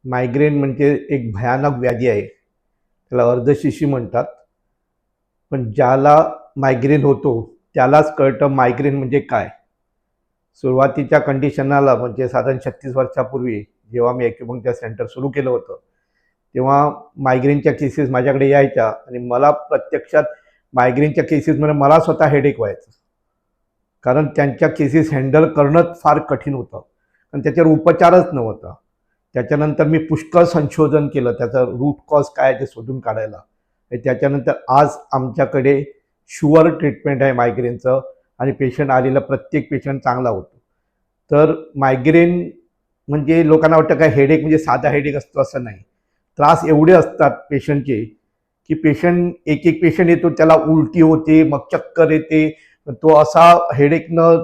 Migraine म्हणजे एक भयानक व्याधी आहे. त्याला अर्धशिशी म्हणतात. पण ज्याला मायग्रेन होतो त्यालाच कळतं मायग्रेन म्हणजे काय. सुरुवातीच्या कंडिशनला म्हणजे साधारण 36 वर्षापूर्वी जेव्हा मी ॲक्युपंक्चर सेंटर सुरू केलं होतं, तेव्हा मायग्रेनच्या केसेस माझ्याकडे यायच्या आणि मला प्रत्यक्षात मायग्रेनच्या केसेसमध्ये मला स्वतः हेडेक व्हायचं. कारण त्यांच्या केसेस हँडल करणंच फार कठीण होतं आणि त्याच्यावर उपचारच नव्हता. त्याच्यानंतर मी पुष्कळ संशोधन केलं, त्याचा रूट कॉज काय ते शोधून काढायला. आणि त्याच्यानंतर आज आमच्याकडे शुअर ट्रीटमेंट आहे मायग्रेनचं आणि पेशंट आलेला प्रत्येक पेशंट चांगला होतो. तर मायग्रेन म्हणजे लोकांना वाटतं काय हेडेक म्हणजे साधा हेडेक असतो, असं नाही. त्रास एवढे असतात पेशंटचे की पेशंट एक पेशंट येतो त्याला उलटी होते, मग चक्कर येते, तो असा हेडेकनं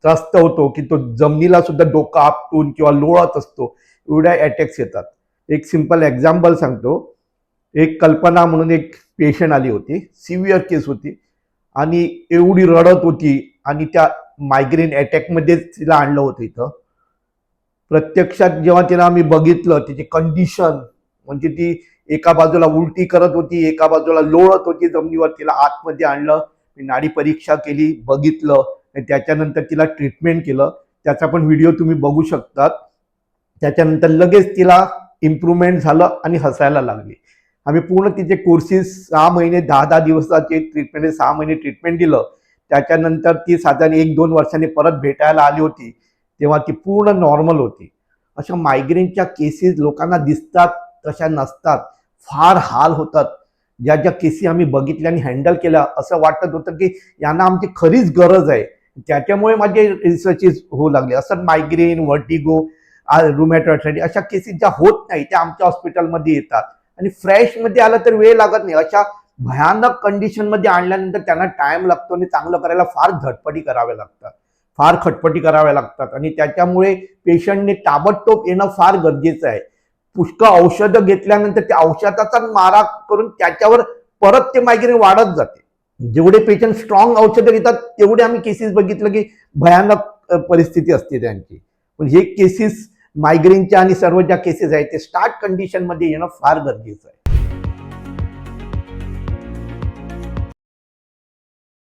त्रस्त होतो की तो जमिनीला सुद्धा डोकं आपटून किंवा लोळत असतो. एवढ्या अटॅक्स येतात. एक सिंपल एक्झाम्पल सांगतो. एक कल्पना म्हणून एक पेशंट आली होती, सिव्हिअर केस होती आणि एवढी रडत होती आणि त्या मायग्रेन अटॅकमध्येच तिला आणलं होतं इथं. प्रत्यक्षात जेव्हा तिला आम्ही बघितलं तिची कंडिशन, म्हणजे ती एका बाजूला उलटी करत होती, एका बाजूला लोळत होती जमिनीवर, तिला आतमध्ये आणलं, मी नाडी परीक्षा केली, बघितलं आणि त्याच्यानंतर तिला ट्रीटमेंट केलं. त्याचा पण व्हिडिओ तुम्ही बघू शकतात. त्याच्यानंतर लगेच तिला इम्प्रूव्हमेंट झालं आणि हसायला लागली. आम्ही पूर्ण तिचे कोर्सेस 6 महिने 10-10 दिवसाचे ट्रीटमेंट, 6 महिने ट्रीटमेंट दिलं. त्याच्यानंतर ती साधारण 1-2 वर्षांनी परत भेटायला आली होती, तेव्हा ती पूर्ण नॉर्मल होती. अशा मायग्रेनच्या केसेस लोकांना दिसतात तशा नसतात, फार हाल होतात. ज्या ज्या केसेस आम्ही बघितल्या आणि हँडल केल्या, असं वाटत होतं की यांना आमची खरीच गरज आहे. त्याच्यामुळे माझे रिसर्चेस होऊ लागले. असं मायग्रेन, व्हर्टिगो, रुमॅटॉइड अशा केसेस ज्या होत नाही त्या आमच्या हॉस्पिटलमध्ये येतात आणि फ्रेशमध्ये आलं तर वेळ लागत नाही. अशा भयानक कंडिशनमध्ये आणल्यानंतर त्यांना टाइम लागतो आणि चांगलं करायला फार धडपडी कराव्या लागतात, फार खटपटी कराव्या लागतात आणि त्याच्यामुळे पेशंटने ताबडतोब येणं फार गरजेचं आहे. पुष्कळ औषधं घेतल्यानंतर त्या औषधाचा मारा करून त्याच्यावर परत ते मायग्रेन वाढत जाते. जेवढे पेशंट स्ट्रॉंग औषधं घेतात तेवढे आम्ही केसेस बघितलं की भयानक परिस्थिती असते त्यांची. पण हे केसेस मायग्रेनच्या आणि सर्व ज्या केसेस आहेत ते स्टार्ट कंडिशनमध्ये येणं फार गरजेचं आहे.